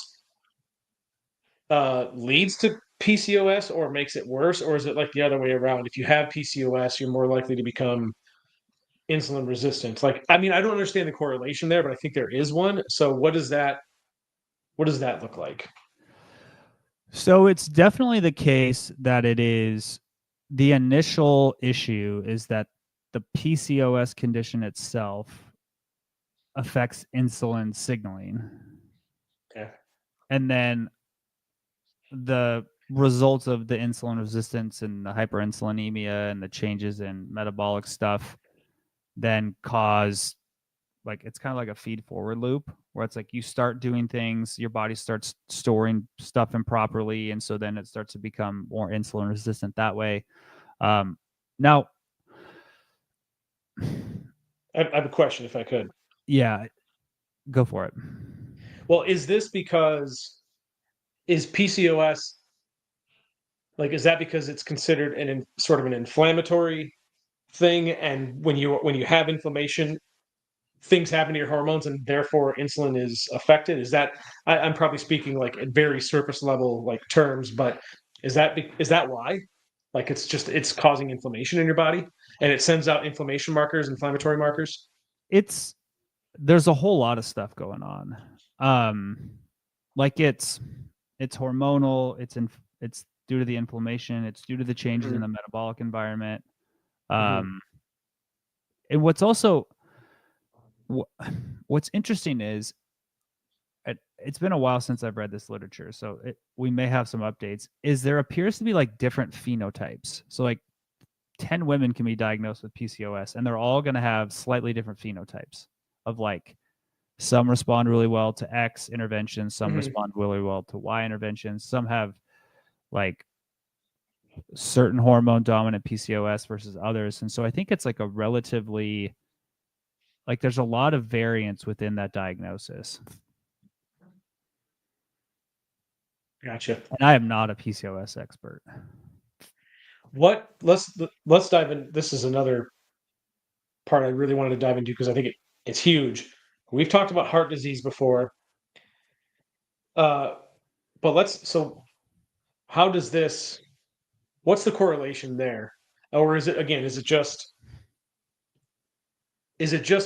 leads to PCOS or makes it worse, or is it like the other way around? If you have PCOS, you're more likely to become insulin resistant. Like, I mean, I don't understand the correlation there, but I think there is one. So what does that look like? So it's definitely the case that it is the initial issue is that the PCOS condition itself affects insulin signaling. Okay. And then the results of the insulin resistance and the hyperinsulinemia and the changes in metabolic stuff then cause like it's kind of like a feed forward loop where it's like you start doing things, your body starts storing stuff improperly, and so then it starts to become more insulin resistant that way. Now, I have a question if I could. yeah, go for it. Well, is this because is PCOS like is that because it's considered sort of an inflammatory thing, and when you have inflammation, things happen to your hormones and therefore insulin is affected? Is that I'm probably speaking like at very surface level like terms, but is that why? Like it's causing inflammation in your body? and it sends out inflammation markers, inflammatory markers? There's a whole lot of stuff going on. Like it's hormonal, it's due to the inflammation, it's due to the changes in the metabolic environment. And what's interesting is it's been a while since I've read this literature, so we may have some updates. Is there appears to be like different phenotypes. So like 10 women can be diagnosed with PCOS, and they're all going to have slightly different phenotypes of like some respond really well to X interventions, some respond really well to Y interventions, some have like certain hormone dominant PCOS versus others. And so I think it's like a relatively, like there's a lot of variance within that diagnosis. Gotcha. And I am not a PCOS expert. Let's dive in. This is another part I really wanted to dive into because I think it's huge. We've talked about heart disease before. But how does this, what's the correlation there? Or is it, again, is it just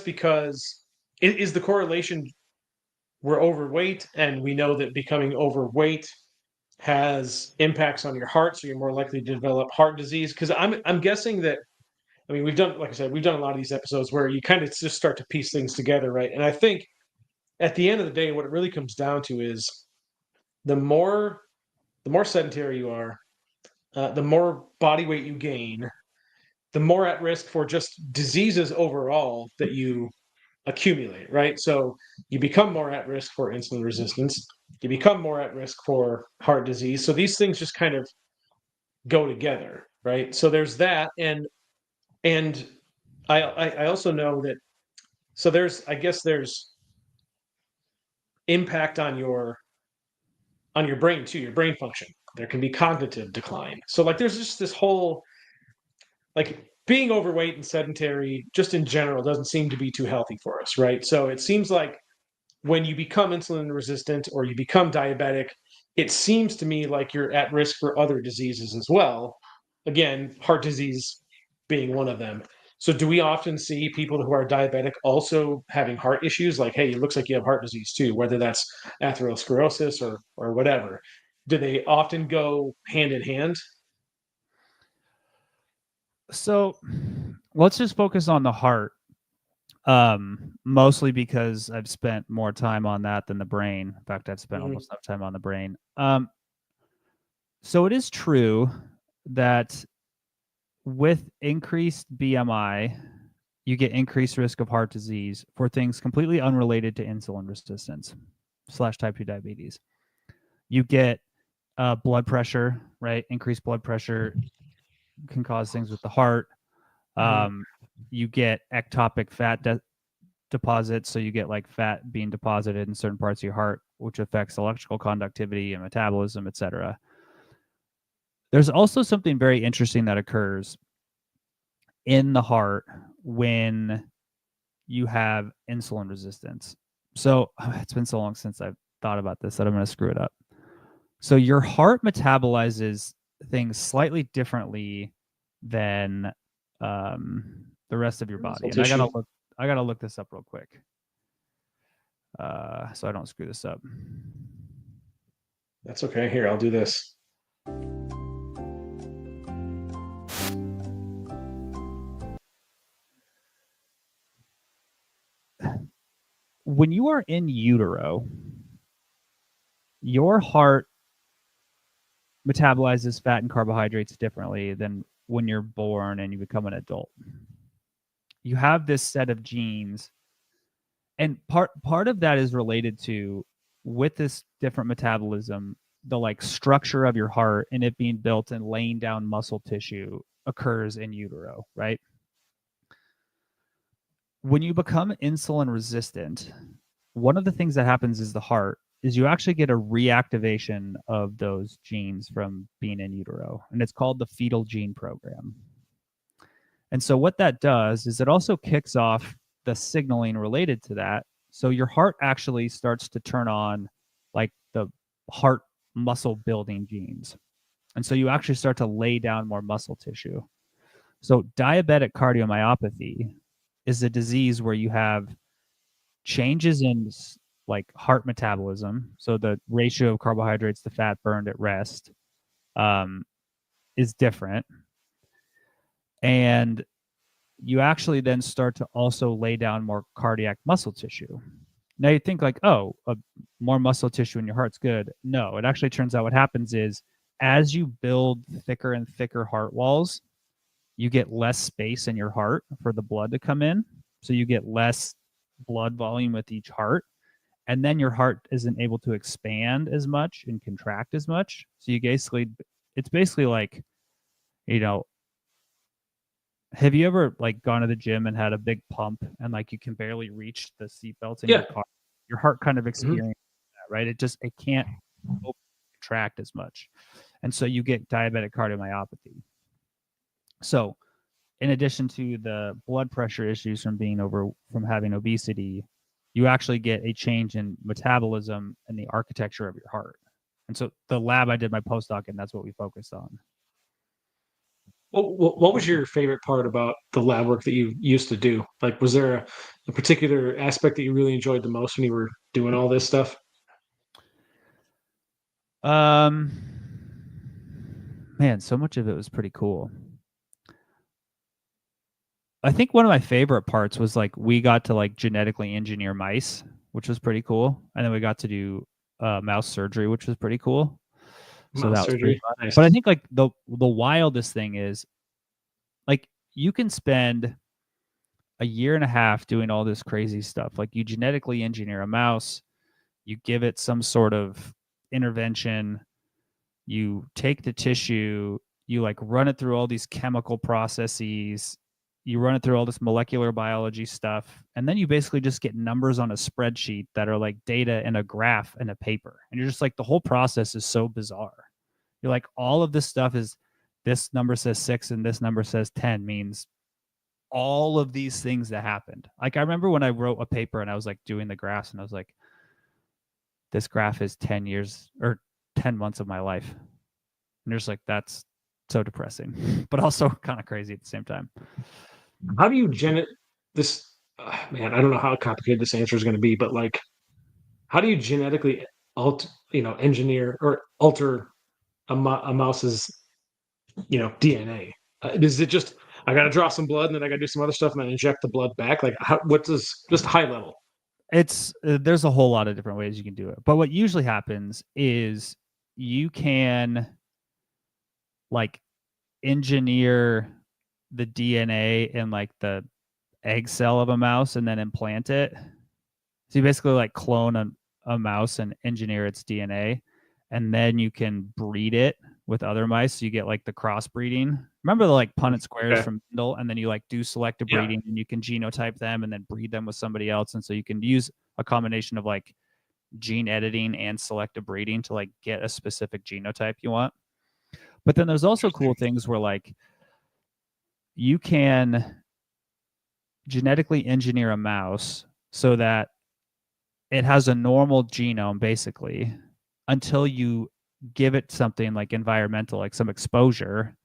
because, is the correlation we're overweight and we know that becoming overweight has impacts on your heart, so you're more likely to develop heart disease? Because I'm guessing that, I mean, we've done, like I said, we've done a lot of these episodes where you kind of just start to piece things together, right? And I think at the end of the day, what it really comes down to is the more sedentary you are, the more body weight you gain, the more at risk for just diseases overall that you accumulate, right? So you become more at risk for insulin resistance, you become more at risk for heart disease. So these things just kind of go together, right? So there's that, and I also know that, so there's, I guess there's impact on your brain too, your brain function. There can be cognitive decline. So like there's just this whole, like, being overweight and sedentary just in general doesn't seem to be too healthy for us, right? So it seems like when you become insulin resistant or you become diabetic, it seems to me like you're at risk for other diseases as well. Again, heart disease being one of them. So do we often see people who are diabetic also having heart issues? Like, hey, it looks like you have heart disease too, whether that's atherosclerosis or whatever. Do they often go hand in hand? So let's just focus on the heart. Mostly because I've spent more time on that than the brain. In fact, I've spent almost enough time on the brain. So it is true that with increased BMI, you get increased risk of heart disease for things completely unrelated to insulin resistance / type 2 diabetes. You get blood pressure, right? Increased blood pressure can cause things with the heart. You get ectopic fat deposits, so you get like fat being deposited in certain parts of your heart, which affects electrical conductivity and metabolism, etc. There's also something very interesting that occurs in the heart when you have insulin resistance. So it's been so long since I've thought about this that I'm going to screw it up. So your heart metabolizes things slightly differently than the rest of your body. And I gotta look this up real quick, so I don't screw this up. That's okay. Here, I'll do this. When you are in utero, your heart metabolizes fat and carbohydrates differently than when you're born and you become an adult. You have this set of genes, and part of that is related to, with this different metabolism, the like structure of your heart and it being built and laying down muscle tissue occurs in utero, right? When you become insulin resistant, one of the things that happens is the heart is you actually get a reactivation of those genes from being in utero, and it's called the fetal gene program. And so what that does is it also kicks off the signaling related to that. So your heart actually starts to turn on like the heart muscle building genes. And so you actually start to lay down more muscle tissue. So diabetic cardiomyopathy is a disease where you have changes in like heart metabolism. So the ratio of carbohydrates to fat burned at rest is different. And you actually then start to also lay down more cardiac muscle tissue. Now you think like, oh, more muscle tissue in your heart's good. No, it actually turns out what happens is as you build thicker and thicker heart walls, you get less space in your heart for the blood to come in. So you get less blood volume with each heart. And then your heart isn't able to expand as much and contract as much. So you basically, it's basically like, you know, have you ever like gone to the gym and had a big pump and like you can barely reach the seatbelts in your car? Your heart kind of experiences that, right? It can't contract as much. And so you get diabetic cardiomyopathy. So in addition to the blood pressure issues from having obesity, you actually get a change in metabolism and the architecture of your heart. And so the lab I did my postdoc in, that's what we focused on. What was your favorite part about the lab work that you used to do? Like, was there a particular aspect that you really enjoyed the most when you were doing all this stuff? Man, so much of it was pretty cool. I think one of my favorite parts was like we got to like genetically engineer mice, which was pretty cool, and then we got to do mouse surgery, which was pretty cool. So that was pretty fun. Nice. But I think like the wildest thing is like you can spend a year and a half doing all this crazy stuff. Like you genetically engineer a mouse, you give it some sort of intervention, you take the tissue, you like run it through all these chemical processes, you run it through all this molecular biology stuff, and then you basically just get numbers on a spreadsheet that are like data in a graph in a paper. And you're just like, the whole process is so bizarre. You're like, all of this stuff is, this number says 6 and this number says 10 means all of these things that happened. Like I remember when I wrote a paper and I was like doing the graphs and I was like, this graph is 10 years or 10 months of my life. And you're just like, that's so depressing, but also kind of crazy at the same time. How do you this? Man, I don't know how complicated this answer is going to be, but like, how do you genetically engineer or alter a mouse's, DNA? Is it just I got to draw some blood and then I got to do some other stuff and then inject the blood back? Like, what does just high level? It's there's a whole lot of different ways you can do it, but what usually happens is you can like engineer the DNA in like the egg cell of a mouse and then implant it. So you basically like clone a mouse and engineer its DNA, and then you can breed it with other mice. So you get like the crossbreeding. Remember the like Punnett squares from Mendel, and then you like do selective breeding and you can genotype them and then breed them with somebody else. And so you can use a combination of like gene editing and selective breeding to like get a specific genotype you want. But then there's also cool things where like you can genetically engineer a mouse so that it has a normal genome basically until you give it something like environmental, like some exposure,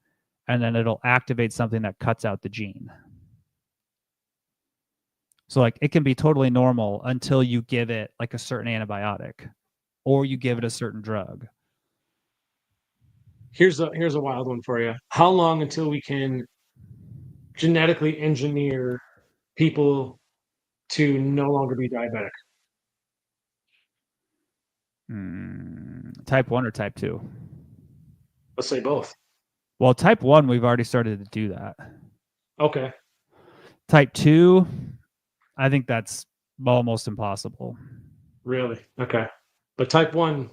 and then it'll activate something that cuts out the gene. So like it can be totally normal until you give it like a certain antibiotic or you give it a certain drug. Here's a wild one for you. How long until we can genetically engineer people to no longer be diabetic? Type 1 or type 2? Let's say both. Well, type 1, we've already started to do that. Okay. Type 2, I think that's almost impossible. Really? Okay. But type 1,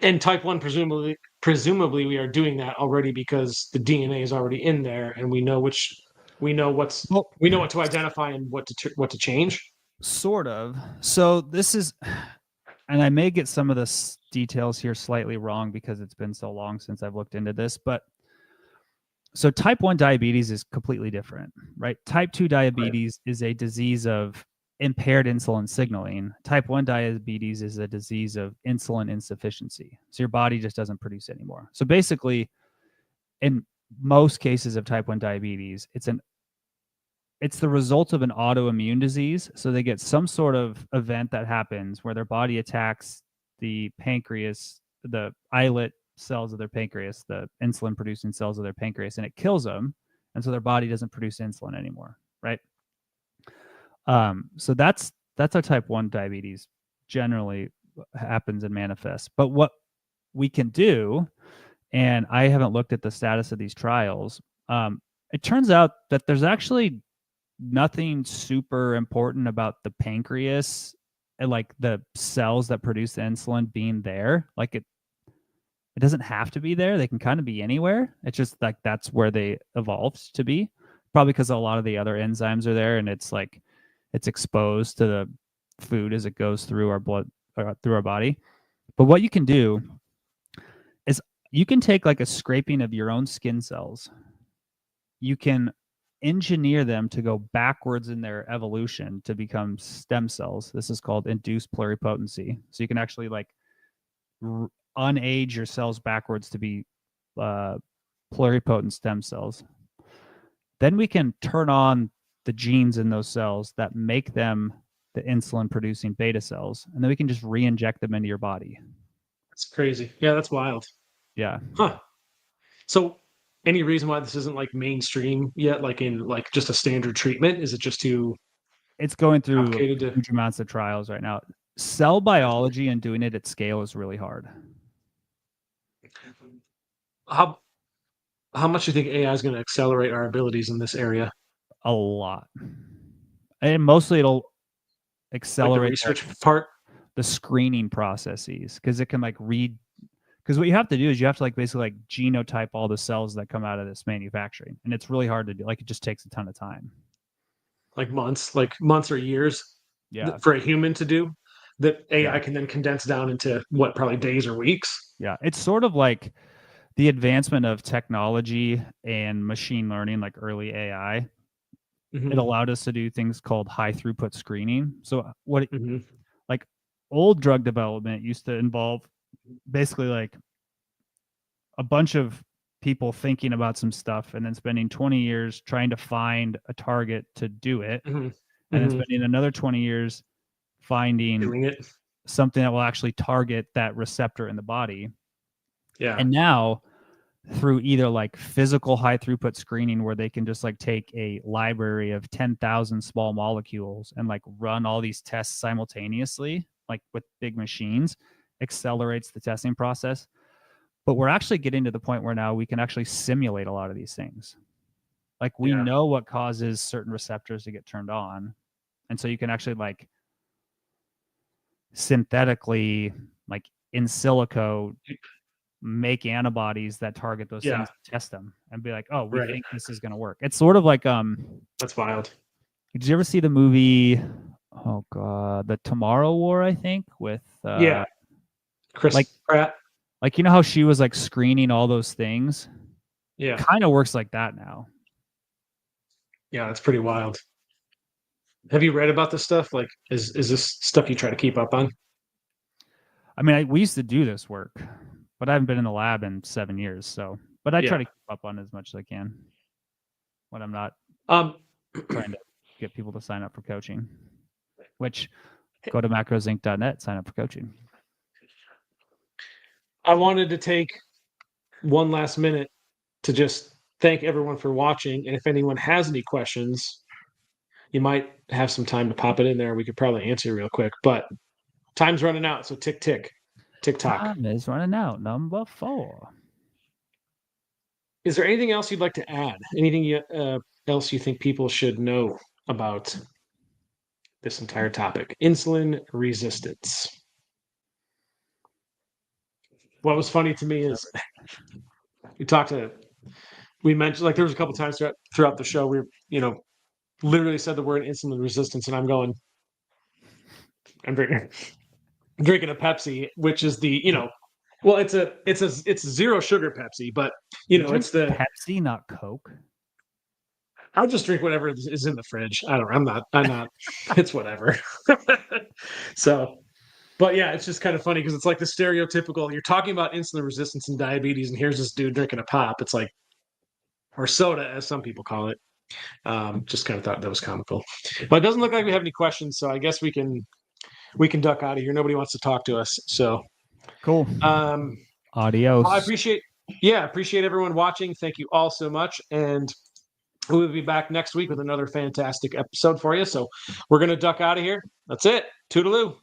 and type 1 presumably we are doing that already because the DNA is already in there and we know what to identify and what to change. Sort of. So this is, and I may get some of the details here slightly wrong because it's been so long since I've looked into this, but so type 1 diabetes is completely different, right? Type 2 diabetes is a disease of impaired insulin signaling. Type 1 diabetes is a disease of insulin insufficiency. So your body just doesn't produce anymore. So basically, in most cases of type 1 diabetes, it's the result of an autoimmune disease. So they get some sort of event that happens where their body attacks the pancreas, the islet cells of their pancreas, the insulin producing cells of their pancreas, and it kills them. And so their body doesn't produce insulin anymore, right? So that's how type 1 diabetes generally happens and manifests. But what we can do, and I haven't looked at the status of these trials, it turns out that there's actually nothing super important about the pancreas and like the cells that produce the insulin being there. Like it doesn't have to be there. They can kind of be anywhere. It's just like that's where they evolved to be. Probably because a lot of the other enzymes are there, and it's like it's exposed to the food as it goes through our blood, through our body. But what you can do is you can take like a scraping of your own skin cells. You can engineer them to go backwards in their evolution to become stem cells. This is called induced pluripotency. So you can actually like unage your cells backwards to be pluripotent stem cells. Then we can turn on the genes in those cells that make them the insulin producing beta cells, and then we can just re-inject them into your body. That's crazy. Yeah, that's wild. Yeah. Huh. So any reason why this isn't like mainstream yet, like in like just a standard treatment? Is it just too it's going through complicated to... huge amounts of trials right now. Cell biology and doing it at scale is really hard. How much do you think AI is going to accelerate our abilities in this area? A lot. And mostly it'll Like the accelerate research part? the screening processes, because it can like read, because what you have to do is you have to like basically like genotype all the cells that come out of this manufacturing, and it's really hard to do. Like it just takes a ton of time. Like months or years Yeah. for a human to do that AI Yeah. can then condense down into what, probably days or weeks? Yeah. It's sort of like the advancement of technology and machine learning, like early AI. Mhm. It allowed us to do things called high throughput screening. So what Mhm. like old drug development used to involve basically like a bunch of people thinking about some stuff and then spending 20 years trying to find a target to do it, Mhm. and then Mhm. spending another 20 years finding Doing it. something that will actually target that receptor in the body. Yeah. And now through either like physical high throughput screening, where they can just like take a library of 10,000 small molecules and like run all these tests simultaneously, like with big machines, accelerates the testing process. But we're actually getting to the point where now we can actually simulate a lot of these things. Like we Yeah. know what causes certain receptors to get turned on. And so you can actually like synthetically, like in silico, make antibodies that target those Yeah. things, test them, and be like, oh, we Right. think this is going to work. It's sort of like That's wild. did you ever see the movie, oh god, the Tomorrow War, I think, with Yeah. Chris like Pratt. like you know how she was like screening all those things? Yeah. Kind of works like that now. Yeah, that's pretty wild. Have you read about this stuff? Like, is this stuff you try to keep up on? I mean, we used to do this work, but I haven't been in the lab in 7 years. So, but I try to keep up on as much as I can when I'm not trying to get people to sign up for coaching. Which go to macrosinc.net, sign up for coaching. I wanted to take one last minute to just thank everyone for watching. And if anyone has any questions, you might have some time to pop it in there. We could probably answer real quick, but time's running out. So tick, tick, tick tock. Time is running out. Number 4. Is there anything else you'd like to add? Anything else you think people should know about this entire topic? Insulin resistance. What was funny to me is we mentioned, like, there was a couple times throughout the show we literally said the word insulin resistance, and I'm drinking a Pepsi, which is well, it's a zero sugar Pepsi, but it's the Pepsi, not Coke. I'll just drink whatever is in the fridge. I'm not. It's whatever. So, but yeah, it's just kind of funny because it's like the stereotypical. You're talking about insulin resistance and diabetes, and here's this dude drinking a pop. It's like, or soda, as some people call it. Just kind of thought that was comical. But it doesn't look like we have any questions, so I guess we can duck out of here. Nobody wants to talk to us. So Cool. well, Adios. I appreciate everyone watching. Thank you all so much. And we'll be back next week with another fantastic episode for you. So we're gonna duck out of here. That's it. Toodaloo.